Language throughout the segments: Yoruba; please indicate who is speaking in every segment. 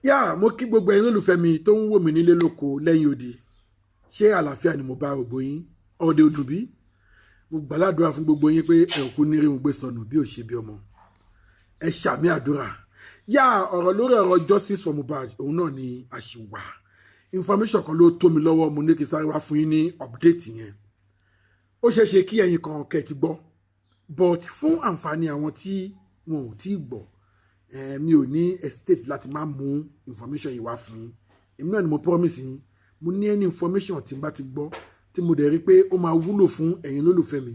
Speaker 1: yá mo kí gbogbo ẹ̀yin olólùfẹ́ mi tó ń wò mí nílé lóko lẹ́yìn odi ṣé àlàáfíà ni mo bá gbogbo yín ọdẹ odùn bí mo gbàládùra fún gbogbo yín pé ẹ kú ní rí mo gbé sọnù bí ò ṣe bí ọmọ ẹ ṣàmì àdúrà yá ọ̀rọ̀ lórí ọ̀rọ̀ justice for Mohbad òun náà ni àṣìwà information kan ló tó mi lọ́wọ́ mo ní kí sáré wá fún yín ní update yẹn ó ṣeé ṣe kí ẹ̀yin kan kẹ́ ti gbọ́ but fún àǹfààní àwọn tí wọn ò tí ì gbọ́ mi ò ní estate láti máa mú information yìí wá fún yín èmi náà ni mo promise yín mo ní any information tí n bá ti gbọ́ tí mo dẹ̀ rí pé ó máa wúlò fún ẹ̀yin lólùfẹ́ mi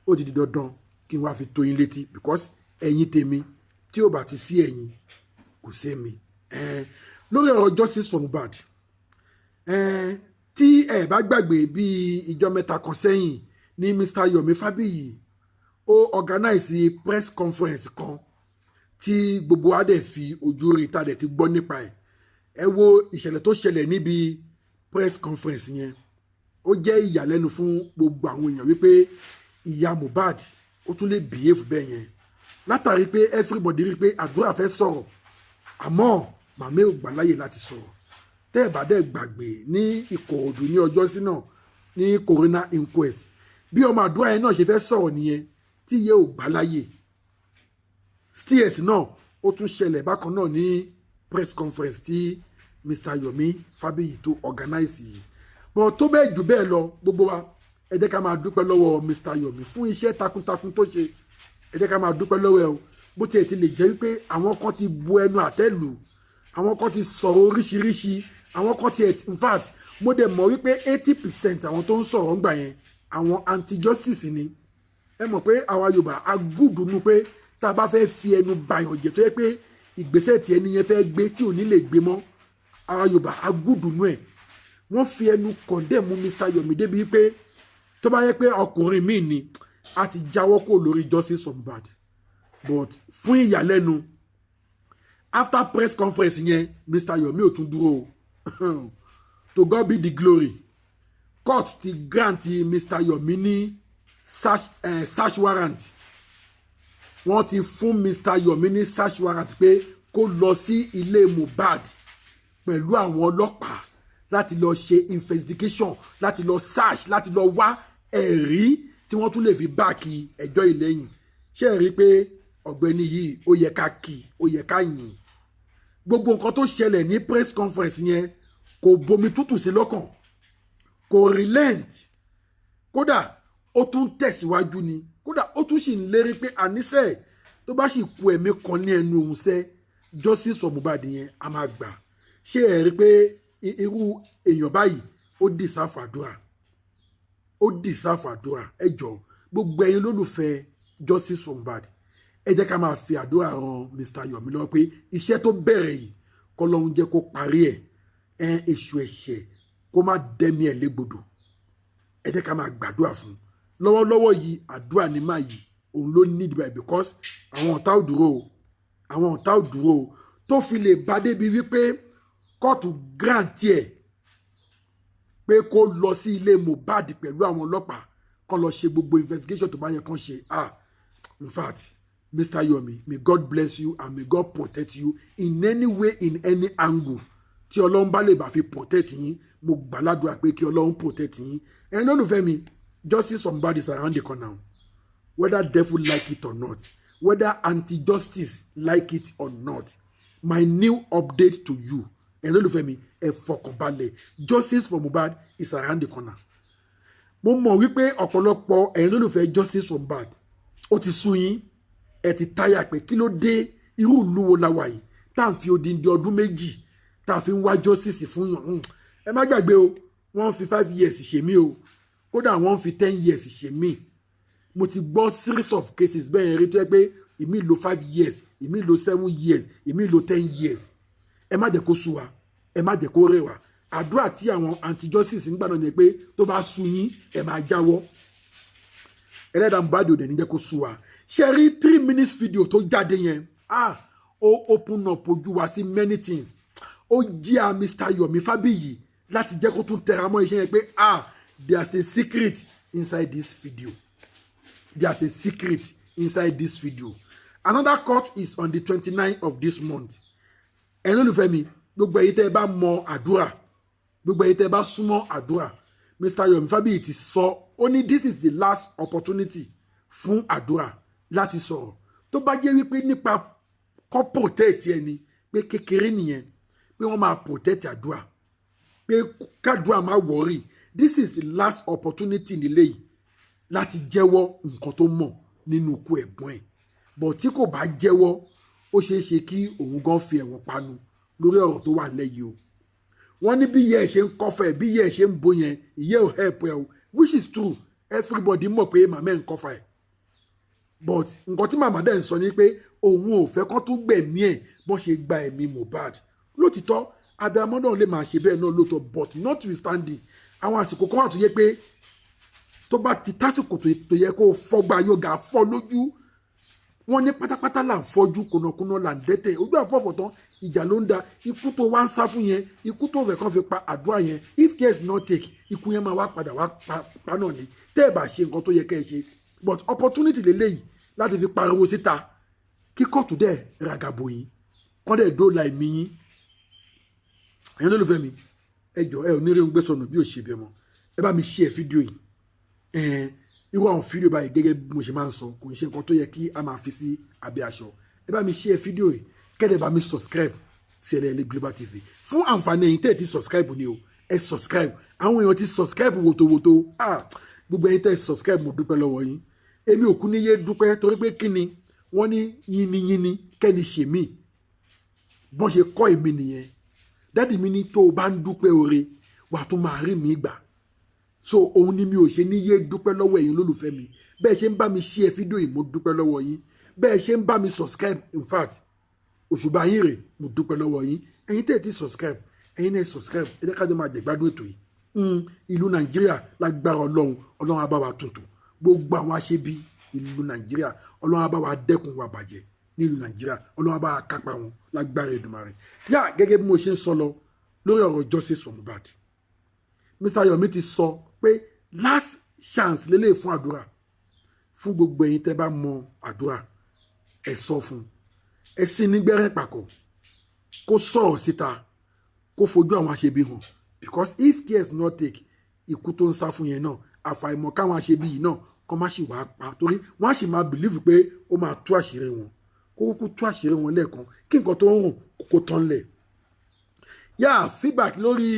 Speaker 1: ó ti di dandan kí n wá fi tó yín létí because ẹ̀yin tèmi tí ò bá ti sí ẹ̀yin kò sí mi lórí ọ̀rọ̀ justice for Mohbad tí ẹ bá gbàgbé bí ìjọ mẹ́ta kan sẹ́yìn ní Mr. Yomi Fabiyi ó organize press conference kan tí gbogbo wa dẹ̀ fi ojú rí ta dẹ̀ ti gbọ́ nípa ẹ̀ ẹ wo ìṣẹ̀lẹ̀ tó ṣẹlẹ̀ níbi press conference yẹn ó jẹ́ ìyàlẹ́nu fún gbogbo àwọn èèyàn wípé ìyá Mohbad ó tún lè behave bẹ́ẹ̀ yẹn látàrí pé everybody rí pé àdúrà fẹ́ sọ̀rọ̀ àmọ́ màmá ò gbà láyè láti sọ̀rọ̀ tẹ́ ẹ̀ bá dẹ̀ gbàgbé ní Ìkòròdú ní ọjọ́ sí náà ní coroner inquest bí ọmọ àdúrà yẹn náà ṣe fẹ́ sọ̀rọ̀ nìyẹn tí ìyá ò gbà láyè sts náà ó tún ṣẹlẹ̀ bákan náà ní press conference tí Mr. Yomi Fabiyi tó organize yìí but tó bẹ́ẹ̀ jù bẹ́ẹ̀ lọ gbogbo wa ẹ jẹ́ ká máa dúpẹ́ lọ́wọ́ Mr. Yomi fún iṣẹ́ takuntakun tó ṣe ẹ jẹ́ ká máa dúpẹ́ lọ́wọ́ ẹ o bó tiẹ̀ ti lè jẹ́ wípé àwọn kan ti bu ẹnu àtẹ́ lù àwọn kan ti sọ̀rọ̀ oríṣiríṣi àwọn kan ti in fact mo dẹ̀ mọ̀ wípé 80% àwọn tó ń sọ̀rọ̀ ńgbà yẹn àwọn anti-justice ni ẹ mọ̀ pé àwa Yorùbá a gùdù nù pé tá a bá fẹ́ fi ẹnu bàyàn jẹ́ tó yẹ pé ìgbésẹ̀ tí ẹni yẹn fẹ́ gbé tí ò ní lè gbé mọ́ àwa Yorùbá a gùdù nù ẹ̀ wọ́n fi ẹnu condemn Mr. Yomi débi pé tó bá yẹ pé ọkùnrin míì ni a ti jáwọ́ kó lórí justice for Mohbad but fún ìyàlẹ́nu after press conference yẹn Mr. Yomi ò tún dúró to God be the glory court ti grant Mr. Yomi ní search warrant wọ́n ti fún Mr. Yomi ní search warrant pé kó lọ sí ilé Mohbad pẹ̀lú àwọn ọlọ́pàá láti lọ ṣe investigation láti lọ search láti lọ wá ẹ̀rí tí wọ́n tún lè fi báàkì ẹjọ́ ìlẹ́yìn ṣé ẹ rí i pé ọ̀gbẹ́ni yìí ó yẹ ká kí ó yẹ ká yìn gbogbo nǹkan tó ṣẹlẹ̀ ní press conference yẹn kò bomi tútù sí lọ́kàn kò relent kódà ó tún tẹ̀síwájú ni kódà ó tún sì ń lérí pé àníṣe tó bá sì kú ẹ̀mí kan ní ẹnu òun sẹ́ justice for Mohbad yẹn a máa gbà ṣé ẹ rí i pé irú èèyàn báyìí ó deserve àdúrà ó deserve àdúrà ẹ jọ̀ọ́ gbogbo ẹ̀yin lólùfẹ́ justice for Mohbad ẹ jẹ́ ká máa fi àdúrà ran Mr. Yomi lọ́wọ́ pé iṣẹ́ tó bẹ̀rẹ̀ yìí kọ́lọ́hún jẹ́ kó parí ẹ̀ èṣù ẹ̀ṣẹ̀ kó má dẹ́mi ẹ̀ légbodò ẹ jẹ́ ká máa gbàdúrà fún lọ́wọ́lọ́wọ́ yìí àdúrà ní máa yìí òun ló need by because àwọn ọ̀tá ò dúró o àwọn ọ̀tá ò dúró o tó fi lè bá débi wípé kóòtù grant ẹ̀ pé kó lọ sí ilé Mohbad pẹ̀lú àwọn ọlọ́pàá kó lọ ṣe gbogbo investigation tó bá yẹ kán ṣe in fact Mr. Yomi may God bless you and may God protect you in any way in any angle tí Ọlọ́run bá lè bá fi protect yín mo gbàládùra pé kí Ọlọ́run protect yín ẹ̀yin lólùfẹ́ mi justice for Mohbad is around the corner whether devil like it or not whether anti-justice like it or not my new update to you ẹ̀yin lólùfẹ́ mi ẹ fọkànbalẹ̀ justice for Mohbad is around the corner mo mọ̀ wípé ọ̀pọ̀lọpọ̀ ẹ̀yin lólùfẹ́ justice for Mohbad ó ti sú yín ẹ ti táyà pé kí ló dé irú ìlú wo la wà yìí tá à ń fi odindi ọdún méjì tá a fi ń wá justice fún yàn ẹ má gbàgbé o wọ́n fi 5 years ṣe mí o kódà wọ́n fi 10 years ṣe mí mo ti gbọ́ series of cases bẹ́ẹ̀ rí tó yẹ pé ìmí lò 5 years ìmí lò 7 years ìmí lò 10 years ẹ má jẹ́ kó sú wa ẹ má jẹ́ kó rẹ̀ wá àdúrà tí àwọn anti-justice ń gbà náà ni pé tó bá sú yín ẹ máa jáwọ́ ẹlẹ́dàá Mohbad ò dẹ̀ ní jẹ́ kó sú wa ṣe rí 3 minutes video tó jáde yẹn ó open up ojú wa sí many things ó jí a Mr. Yomi Fabiyi láti jẹ́ kó tún tẹra mọ́ iṣẹ́ yẹn pé there's a secret inside this video there's a secret inside this video another court is on the 29th of this month ẹ̀yin olùfẹ́ mi gbogbo ẹ̀yin tẹ́ bá mọ àdúrà gbogbo ẹ̀yin tẹ́ bá súnmọ́ àdúrà Mr. Yomi Fabiyi ti sọ ó ní this is the last opportunity fún àdúrà láti sọ̀rọ̀ tó bá jẹ́ wípé nípa kọ́ protect ẹni pé kékeré nìyẹn pé wọ́n máa protect àdúrà pé kádùrà máa worry this is the last opportunity nílé yìí láti jẹ́wọ́ nǹkan tó mọ̀ nínú ikú ẹ̀gbọ́n ẹ̀ but tí kò bá jẹ́wọ́ ó ṣeé ṣe kí òun gan fi ẹ̀wọ̀n panu lórí ọ̀rọ̀ tó wà lẹ́yìn o wọ́n ní bí ìyá ẹ̀ ṣe ń kọ́fà ẹ̀ bí ìyá ẹ̀ ṣe ń bó yẹn ìyá ẹ̀ ò help ẹ̀ o which is true everybody mọ̀ pé màmá ẹ̀ ń kọ́fà ẹ̀ but nǹkan tí màmá dẹ̀ ń sọ ni pé òun ò fẹ́ kán tún gbẹ̀mí ẹ̀ bọ́n ṣe gba ẹ̀mí Mohbad lótìtọ́ abiyamọ náà lè máa ṣe bẹ́ẹ̀ náà lóòótọ́ but notwithstanding àwọn àsìkò kan wà tó yẹ pé tó bá ti tásìkò tó yẹ kó fọgbà yóga fọ́ lójú wọ́n ní pátápátá là ń fọ́jú kùnàkùnà là ń dẹ́tẹ̀ ojú àfọ̀fọ̀ tán ìjà ló ń da ikú tó wá ń sá fún yẹn ikú tó fẹ́ kàn fi pa àdúrà yẹn if care is not take ikú yẹn máa wá padà wá pa náà ni tẹ́ ẹ̀ bá ṣe nǹkan tó yẹ kẹ́ ẹ ṣe but opportunity lélẹ́yìí láti fi pariwo síta kí kóòtù dẹ̀ ràgàbò yín kọ́ dẹ̀ dóòlà ẹ̀mí yín ẹ̀yin lólùfẹ́ mi ẹ jọ̀ọ́ ẹ ò ní rí ohun gbé sọnù bí ò ṣe bí ọmọ ẹ bá mi share fídíò yìí irú àwọn fídíò báyìí gẹ́gẹ́ bí mo ṣe máa ń sọ kò ń ṣe nǹkan tó yẹ kí a máa fi sí abẹ́ aṣọ ẹ bá mi share fídíò yìí kẹ́dẹ̀ bá mi subscribe sí Ẹlẹ́yẹlé Global TV fún àǹfààní ẹ̀yin tẹ́ ẹ ti subscribe ni o ẹ subscribe àwọn èèyàn ti subscribe wòtòwòtò gbogbo ẹ̀yin tẹ́ ẹ subscribe mo dúpẹ́ lọ́wọ́ yín èmi ò kú ní yé dúpẹ́ torí pé kí ni wọ́n ní yínníyínní kẹ́ni ṣèmí bọ́n ṣe kọ́ èmi nìyẹn dáàdì mi ní tó o bá ń dúpẹ́ oore wà tó máa rí mi gbà so òun ni mi ò ṣe ní yé dúpẹ́ lọ́wọ́ ẹ̀yin olólùfẹ́ mi bẹ́ẹ̀ ṣe ń bá mi share fídíò yìí mo dúpẹ́ lọ́wọ́ yín bẹ́ẹ̀ ṣe ń bá mi subscribe in fact òṣùbà yín rè mo dúpẹ́ lọ́wọ́ yín ẹ̀yin tẹ́ ẹ ti subscribe ẹ̀yin náà subscribe ẹ jẹ́ ká jẹ́ máa jẹ̀gbádùn ètò yìí ìlú Nàìjíríà lágbára Ọlọ́run á bá wa tuntun gbogbo àwọn aṣebi ìlú Nàìjíríà Ọlọ́run á bá wa dẹ́kun wa bàjẹ́ nílùú Nàìjíríà Ọlọ́run á bá wa kápá wọn lágbára Èdùmàrè yá gẹ́gẹ́ bí mo ṣe ń sọ lọ lórí ọ̀rọ̀ justice for Mohbad Mr. Yomi ti sọ pé last chance lélẹ̀ fún àdúrà fún gbogbo ẹ̀yin tẹ́ bá mọ àdúrà ẹ sọ fún ẹ sí nígbẹ́rẹ́ pàkọ́ kó sọ̀rọ̀ síta kó fojú àwọn aṣebi hàn because if care is not take ikú tó ń sá fún yẹn náà àfàìmọ̀ káwọn aṣebi yìí náà kọ́ má ṣì wàá pa torí wọ́n á sì máa believe pé ó máa tú àṣírí wọn kó kúkú tú àṣírí wọn lẹ́ẹ̀kan kí nǹkan tó ń rùn kó tán lẹ̀. yá feedback lórí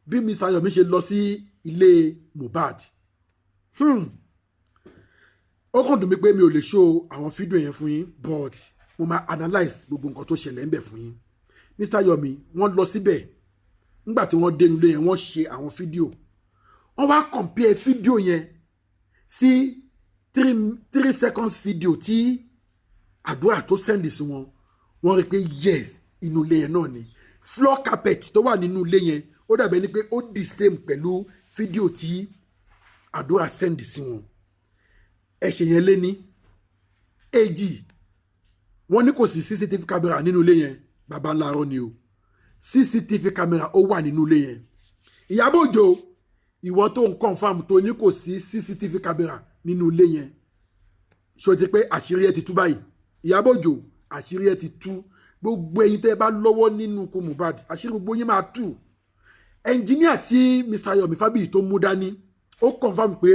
Speaker 1: bí Mr. Yomi ṣe lọ sí ilé Mohbad ó kàn dùn mí pé mi ò lè show àwọn fídíò yẹn fún yín but mo máa analyse gbogbo nǹkan tó ṣẹlẹ̀ ń bẹ̀ fún yín. Mr. Yomi wọ́n lọ síbẹ̀ nígbà tí wọ́n dénú ilé yẹn wọ́n ṣe àwọn fídíò wọ́n wá compare fídíò yẹn sí 3 seconds fídíò tí àdúrà tó sẹ́ndì sí wọn wọ́n rí pé yes inú ilé yẹn náà ni floor carpet tó wà nínú ilé yẹn ó dàbẹ̀ ni pé ó the same pẹ̀lú fídíò tí àdúrà sẹ́ndì sí wọn ẹ̀ṣẹ̀ yẹn lé ní èjì wọ́n ní kò sí CCTV camera nínú ilé yẹn bàbá ńláàrọ̀ ni o CCTV camera ó wà nínú ilé yẹn Ìyábọ̀ Òjó ìwọ tó ń confam tó ní kò sí CCTV camera nínú ilé yẹn ṣó ti pé àṣírí ẹ ti tú báyìí Ìyábọ̀ Òjó àṣírí ẹ ti tú gbogbo ẹ̀yin tẹ́ bá lọ́wọ́ nínú ikú Mohbad àṣírí gbogbo yín máa tú ẹnjìníà tí Mr. Yomi Fabiyi tó mú dání ó confam pé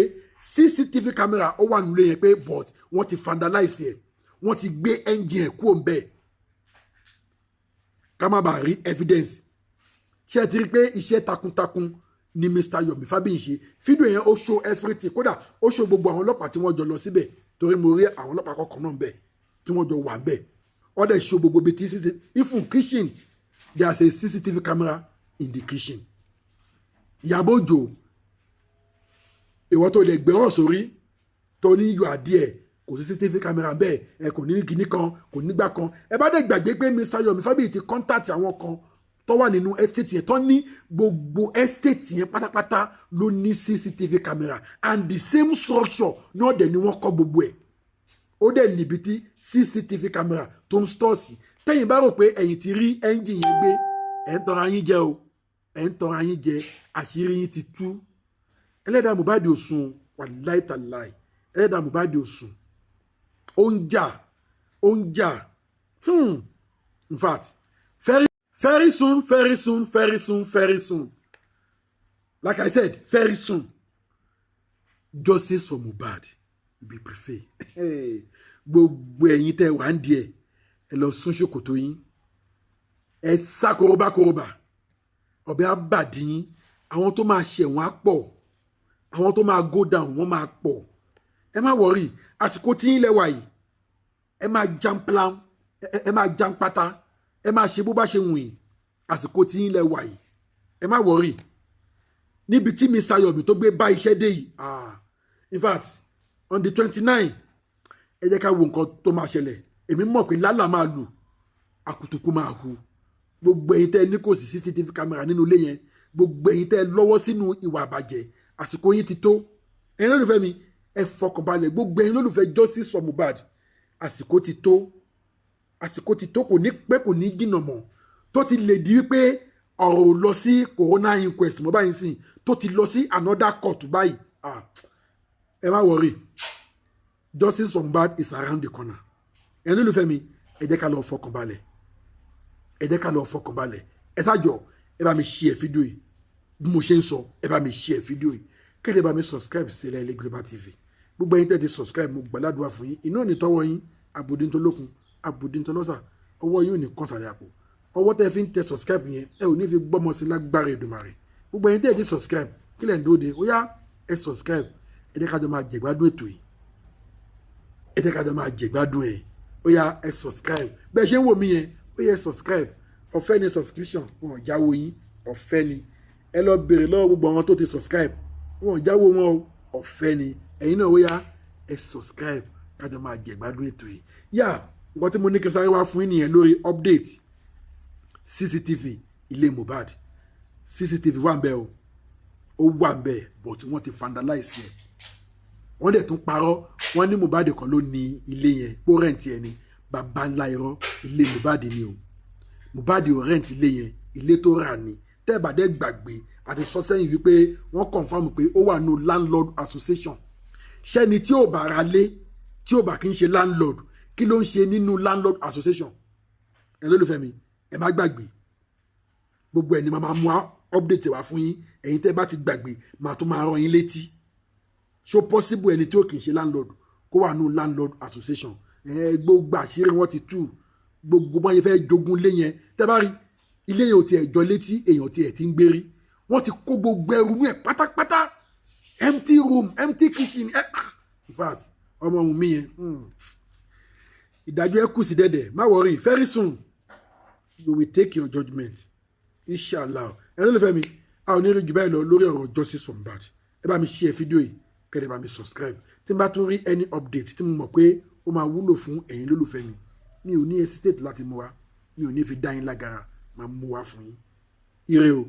Speaker 1: CCTV camera ó wà nílé yẹn pé but wọ́n ti vandalize ẹ̀ wọ́n ti gbé engine ẹ̀ kúrò ńbẹ̀ ká má bàa rí evidence ṣé ẹ ti rí pé iṣẹ́ takuntakun ni Mr. Yomi Fabiyi ṣe fídíò yẹn ó show everything kódà ó show gbogbo àwọn ọlọ́pàá tí wọ́n jọ lọ síbẹ̀ torí mo rí àwọn ọlọ́pàá kọ̀ọ̀kan náà ńbẹ̀ tí wọ́n jọ wà ńbẹ̀ wọ́n dẹ̀ show gbogbo bíi CCTV even kitchen there is a CCTV camera in the kitchen. Ìyábọ̀ Òjó ìwọ tó lè gbé ọ̀rọ̀ sórí tó ní yọ adìẹ kò sí CCTV camera bẹ́ẹ̀ ẹ kò ní kíní kan kò nígbà kan ẹ bá dẹ̀ gbàgbé pé Mr. Yomi Fabiyi ti contact àwọn kan tó wà nínú estate yẹn tó ní gbogbo estate yẹn pátápátá ló ní CCTV camera and the same structure náà dẹ̀ ni wọ́n kọ́ gbogbo ẹ̀ ó dẹ̀ níbi tí CCTV camera tó ń store sí tẹ́yìn bá rò pé ẹ̀yin ti rí engine yẹn gbé ẹ̀ ń tọ́ra yín jẹ o ẹ̀ ń tọ́ra yín jẹ àṣírí yín ti tú ẹlẹ́dàá Mohbad ò sùn wàláì tàláì ẹlẹ́dàá Mohbad ò sùn ó ń jà in fact Very soon, very soon, very soon, very soon. Like I said, very soon. Justice for Mohbad will be preferred. Gbogbo ẹ̀yin tẹ́ wà ndíẹ̀ ẹ lọ sún ṣòkòtò yín. Ẹ sá koroba. Ọbẹ̀ abadi yín. Àwọn tó máa ṣe wọ́n á pọ̀. Àwọn tó máa go down wọ́n máa pọ̀. Ẹ má worry, àsìkò tí yín lẹ wà yìí. Ẹ máa jam plan, ẹ máa jam pátá. Ẹ máa ṣe bó bá ṣe wù yín. Àsìkò tí yín lẹ wà yìí. Ẹ má worry. Níbi tí Mr. Yomi tó gbé bá iṣẹ́ dé yìí. In fact, on the 29, ẹ jẹ́ ká wo nǹkan tó máa ṣẹlẹ̀. Èmi mọ̀ pé lálà máa lù, àkùtùkù máa hù. Gbogbo ẹ̀yin tẹ́ ní kò sí CCTV camera nínú ilé yẹn. Gbogbo ẹ̀yin tẹ́ lọ́wọ́ sínú ìwà àbàjẹ́. Àsìkò yín ti tó. Ẹ̀yin lólùfẹ́ mi, ẹ fọkànbalẹ̀. Gbogbo ẹ̀yin lólùfẹ́ justice for Mohbad. Àsìkò ti tó. Àsìkò ti tó, kò ní pẹ́ kò ní jìnnà mọ́. Tó ti lè di wípé ọ̀rọ̀ lọ sí corona inquest mọ́ báyìí sìn. Tó ti lọ sí another court báyìí. Ẹ má worry. Justice for Mohbad is around the corner. Ẹ̀yin lólùfẹ́ mi, ẹ jẹ́ ká lọ fọkànbalẹ̀. Ẹ jẹ́ ká lọ fọkànbalẹ̀. Ẹ ṣáàjọ, ẹ bá mi share fídíò yìí. Bí mo ṣe ń sọ, ẹ bá mi share fídíò yìí. Kẹ́lẹ́ bá mi subscribe sí Ilé Global TV. Gbogbo ẹ̀yin tẹ́ ti subscribe, mo gbàládùá fún yín. Iná ò ní tọ́wọ́ yín, àbòdíntolókun, àbòdíntolọ́sà. Ọwọ́ yín ò ní kàn sàlẹ̀ àpò. Ọwọ́ tẹ́ fi ń tẹ subscribe yẹn, ẹ ò ní fi gbọ́mọ sí lágbára Èdùmàrè. Gbogbo ẹ̀yin tẹ́ ti subscribe, kí lẹ̀ ń dóde? Ó yá, ẹ subscribe. Ẹ jẹ́ ká jọ máa jẹ̀gbádùn ètò yìí. Ẹ jẹ́ ká jọ máa jẹ̀gbádùn ẹ̀. Ó yá, ẹ subscribe. Bẹ́ẹ̀ ṣe ń wò mí yẹn, ó yá, ẹ subscribe. Ọ̀fẹ́ ni subscription, wọn ò jáwó yín. Ọ̀fẹ́ ni. Ẹ lọ bèrè lọ́wọ́ gbogbo àwọn tó ti subscribe. Wọn ò jáwó wọn o. Ọ̀fẹ́ ni. Ẹ̀yin náà ó yá, ẹ subscribe. Ká jọ máa jẹ̀gbádùn ètò yìí. Yá, nǹkan tí mo ní kí n sáré wá fún yín nìyẹn lórí update CCTV ilé Mohbad. CCTV wà ńbẹ̀ o. Ó wà ńbẹ̀, but wọ́n ti vandalize ẹ̀. Wọ́n dẹ̀ tún parọ́. Wọ́n ní Mohbad kan ló ní ilé yẹn. Ó rent ẹ̀ ni. Bàbá ńlá irọ́. Ilé Mohbad ni o. Mohbad ò rent ilé yẹn. Ilé tó rà ni. Tẹ́ bá dé gbàgbé àti sọ sẹ́yìn wípé wọ́n confirm pé ó wà no landlord association. Ṣẹ́ni tí ò bá ra lé, tí ò bá kí ń ṣe landlord, kí ló ń ṣe nínú landlord association? Ẹ lólùfẹ́ mi, ẹ má gbàgbé. Gbogbo ẹni máa mú update wá fún yín. Ẹ̀yin tẹ́ bá ti gbàgbé, máa tún máa rán yín létí. So possible ẹni tí ó kì í ṣe landlord kó wà no landlord association. Gbogbo àṣírí wọn ti tú. Gbogbo bọ́n yẹn fẹ́ jogún lé yẹn. Tẹ́ bá rí ilé yẹn ò tiẹ̀ jọ létí, èèyàn tiẹ̀ ti ń gbérí. Wọ́n ti kó gbogbo ẹrù mú ẹ̀ pátápátá. Empty room, empty kitchen. In fact, ọmọ ohun mi yẹn. Ìdájọ́ ẹ kù sí dẹ́dẹ̀. Má worry, very soon you will take your judgment. Inshallah. Ẹ lólùfẹ́ mi, a ò ní rí jù báyìí lọ lórí ọ̀rọ̀ justice for Mohbad. Ẹ bá mi share fídíò yìí, kẹ́lẹ́ bá mi subscribe. Tí n bá tún rí any update tí mo mọ̀ pé ó máa wúlò fún ẹ̀yin lólùfẹ́ mi, mi ò ní hesitate láti mú wá. Mi ò ní fi dá yín lágara, máa mú wá fún yín. Ire o.